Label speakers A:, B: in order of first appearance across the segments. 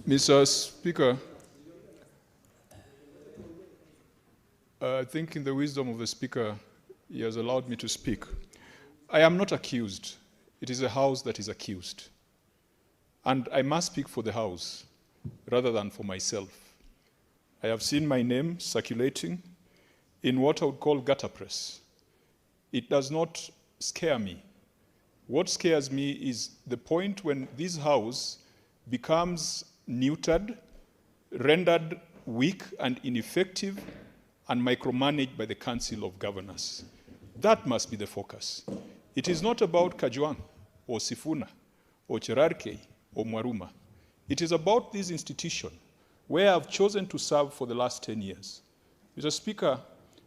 A: Mr. Speaker, I think in the wisdom of the Speaker, he has allowed me to speak. I am not accused. It is the House that is accused. And I must speak for the House rather than for myself. I have seen my name circulating in what I would call gutter press. It does not scare me. What scares me is the point when this House becomes neutered, rendered weak and ineffective, and micromanaged by the Council of Governors. That must be the focus. It is not about Kajwang or Sifuna or Cherarkei or Mwaruma. It is about this institution where I've chosen to serve for the last 10 years. Mr. Speaker,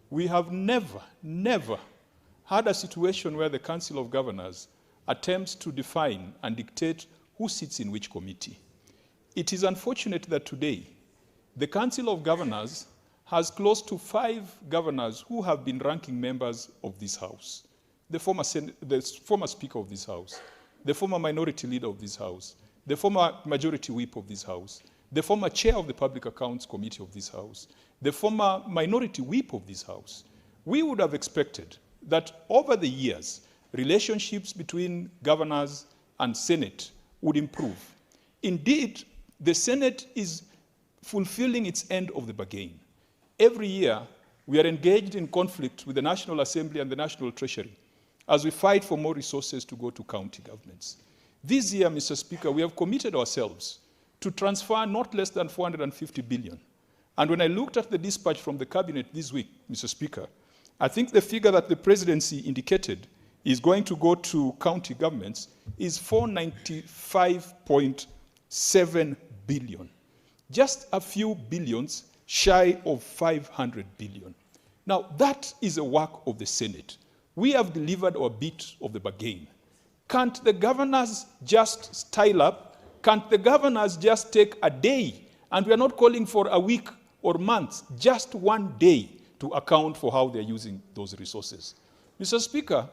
A: we have never had a situation where the Council of Governors attempts to define and dictate who sits in which committee. It is unfortunate that today, the Council of Governors has close to 5 governors who have been ranking members of this House. The former Speaker of this House, the former Minority Leader of this House, the former Majority Whip of this House, the former Chair of the Public Accounts Committee of this House, the former Minority Whip of this House. We would have expected that over the years, relationships between governors and Senate would improve. Indeed, the Senate is fulfilling its end of the bargain. Every year, we are engaged in conflict with the National Assembly and the National Treasury as we fight for more resources to go to county governments. This year, Mr. Speaker, we have committed ourselves to transfer not less than 450 billion. And when I looked at the dispatch from the cabinet this week, Mr. Speaker, I think the figure that the presidency indicated is going to go to county governments is 495.7 billion. Just a few billions shy of 500 billion. Now, that is a work of the Senate. We have delivered our bit of the bargain. Can't the governors just style up? Can't the governors just take a day? And we are not calling for a week or months, just one day to account for how they're using those resources. Mr. Speaker,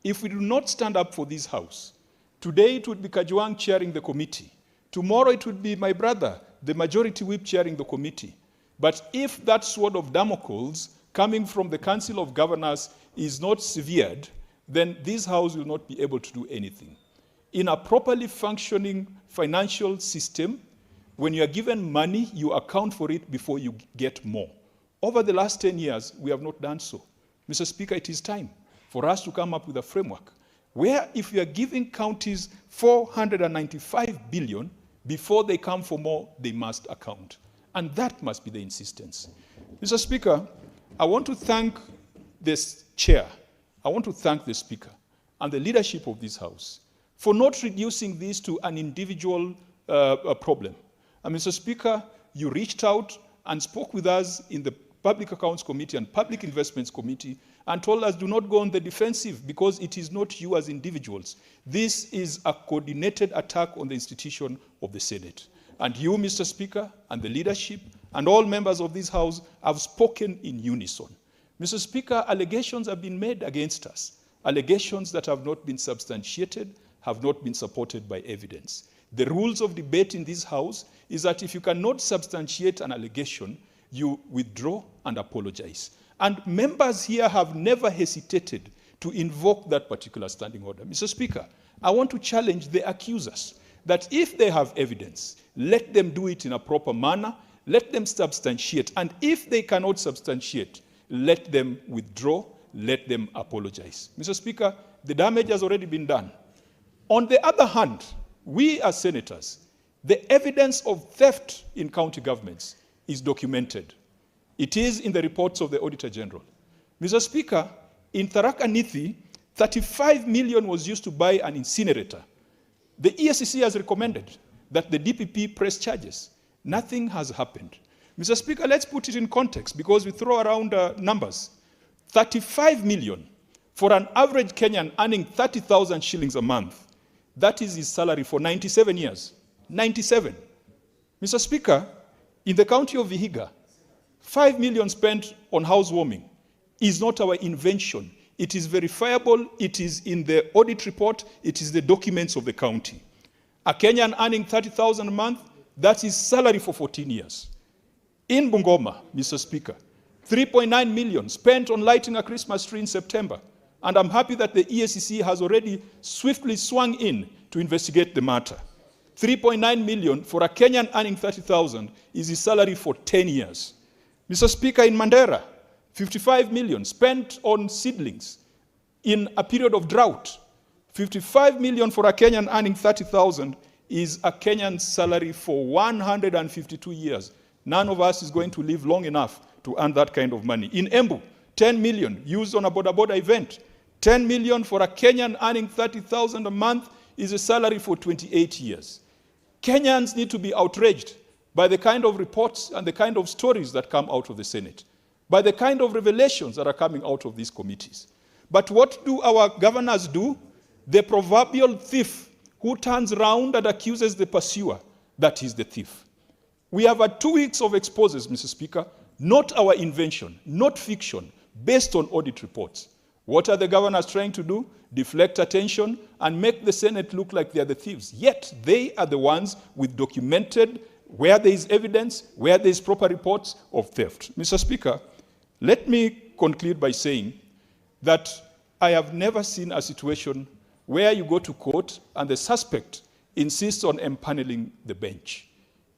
A: if we do not stand up for this House, today it would be Kajwang chairing the committee. Tomorrow it would be my brother, the Majority Whip, chairing the committee. But if that sword of Damocles coming from the Council of Governors is not severed, then this House will not be able to do anything. In a properly functioning financial system, when you are given money, you account for it before you get more. Over the last 10 years, we have not done so. Mr. Speaker, it is time for us to come up with a framework where if we are giving counties 495 billion, before they come for more, they must account. And that must be the insistence. Mr. Speaker, I want to thank this chair, I want to thank the Speaker and the leadership of this House for not reducing this to an individual problem. And Mr. Speaker, you reached out and spoke with us in the Public Accounts Committee and Public Investments Committee and told us do not go on the defensive because it is not you as individuals. This is a coordinated attack on the institution of the Senate. And you, Mr. Speaker, and the leadership, and all members of this House have spoken in unison. Mr. Speaker, allegations have been made against us. Allegations that have not been substantiated, have not been supported by evidence. The rules of debate in this House is that if you cannot substantiate an allegation, you withdraw and apologize. And members here have never hesitated to invoke that particular standing order. Mr. Speaker, I want to challenge the accusers that if they have evidence, let them do it in a proper manner, let them substantiate, and if they cannot substantiate, let them withdraw, let them apologize. Mr. Speaker, the damage has already been done. On the other hand, we as senators, the evidence of theft in county governments is documented. It is in the reports of the Auditor General. Mr. Speaker, in Tharaka Nithi, 35 million was used to buy an incinerator. The ESCC has recommended that the DPP press charges. Nothing has happened. Mr. Speaker, let's put it in context because we throw around numbers. 35 million for an average Kenyan earning 30,000 shillings a month. That is his salary for 97 years. 97. Mr. Speaker, in the county of Vihiga, 5 million spent on housewarming is not our invention. It is verifiable, it is in the audit report, it is the documents of the county. A Kenyan earning 30,000 a month That's his salary for 14 years. In Bungoma, Mr. Speaker, 3.9 million spent on lighting a Christmas tree in September. And I'm happy that the EACC has already swiftly swung in to investigate the matter. 3.9 million for a Kenyan earning 30,000 is his salary for 10 years. Mr. Speaker, in Mandera, 55 million spent on seedlings in a period of drought. 55 million for a Kenyan earning 30,000 is a Kenyan salary for 152 years. None of us is going to live long enough to earn that kind of money. In Embu, 10 million used on a border event. 10 million for a Kenyan earning 30,000 a month is a salary for 28 years. Kenyans need to be outraged by the kind of reports and the kind of stories that come out of the Senate, by the kind of revelations that are coming out of these committees. But what do our governors do? The proverbial thief who turns around and accuses the pursuer that he's the thief. We have had 2 weeks of exposes, Mr. Speaker, not our invention, not fiction, based on audit reports. What are the governors trying to do? Deflect attention and make the Senate look like they are the thieves. Yet they are the ones with documented, where there is evidence, where there is proper reports of theft. Mr. Speaker, let me conclude by saying that I have never seen a situation where you go to court and the suspect insists on empaneling the bench.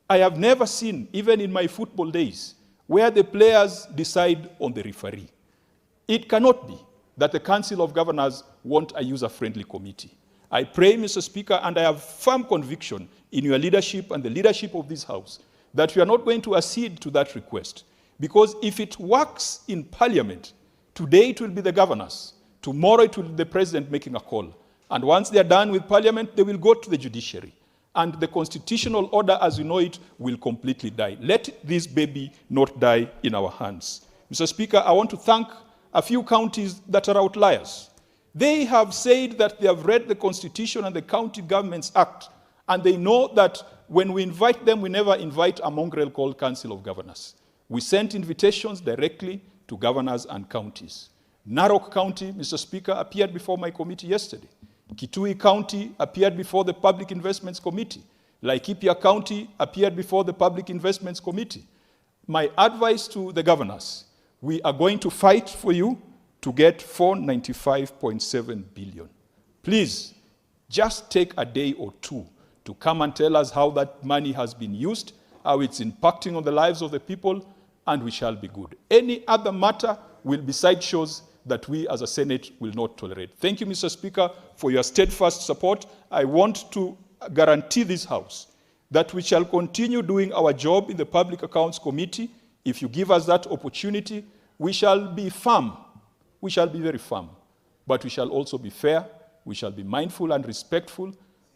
A: I have never seen, even in my football days, where the players decide on the referee. It cannot be that the Council of Governors want a user-friendly committee. I pray, Mr. Speaker, and I have firm conviction in your leadership and the leadership of this House, that we are not going to accede to that request. Because if it works in Parliament, today it will be the governors, tomorrow it will be the President making a call. And once they are done with Parliament, they will go to the judiciary. And the constitutional order as we know it will completely die. Let this baby not die in our hands. Mr. Speaker, I want to thank a few counties that are outliers. They have said that they have read the Constitution and the County Governments Act, and they know that when we invite them, we never invite a mongrel called Council of Governors. We sent invitations directly to governors and counties. Narok County, Mr. Speaker, appeared before my committee yesterday. Kitui County appeared before the Public Investments Committee. Laikipia County appeared before the Public Investments Committee. My advice to the governors, we are going to fight for you to get 495.7 billion. Please, just take a day or two to come and tell us how that money has been used, how it's impacting on the lives of the people, and we shall be good. Any other matter will be sideshows that we as a Senate will not tolerate. Thank you, Mr. Speaker, for your steadfast support. I want to guarantee this House that we shall continue doing our job in the Public Accounts Committee. If you give us that opportunity, we shall be firm. We shall be very firm. But we shall also be fair. We shall be mindful and respectful.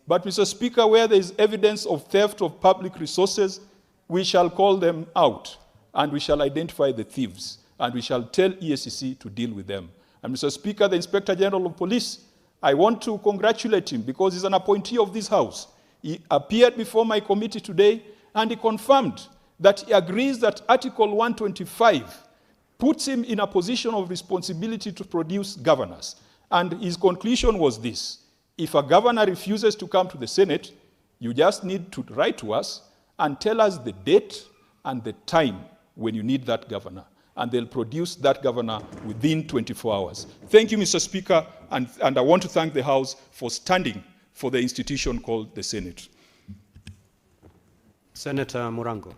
A: But, Mr. Speaker, where there is evidence of theft of public resources, we shall call them out, and we shall identify the thieves, and we shall tell EACC to deal with them. And, Mr. Speaker, the Inspector General of Police, I want to congratulate him because he's an appointee of this House. He appeared before my committee today, and he confirmed that he agrees that Article 125 puts him in a position of responsibility to produce governors. And his conclusion was this: if a governor refuses to come to the Senate, you just need to write to us and tell us the date and the time when you need that governor. And they'll produce that governor within 24 hours. Thank you, Mr. Speaker, and I want to thank the House for standing for the institution called the Senate.
B: Senator Murango.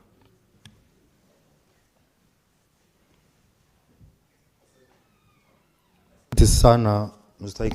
C: Asante sana, Mr. Speaker.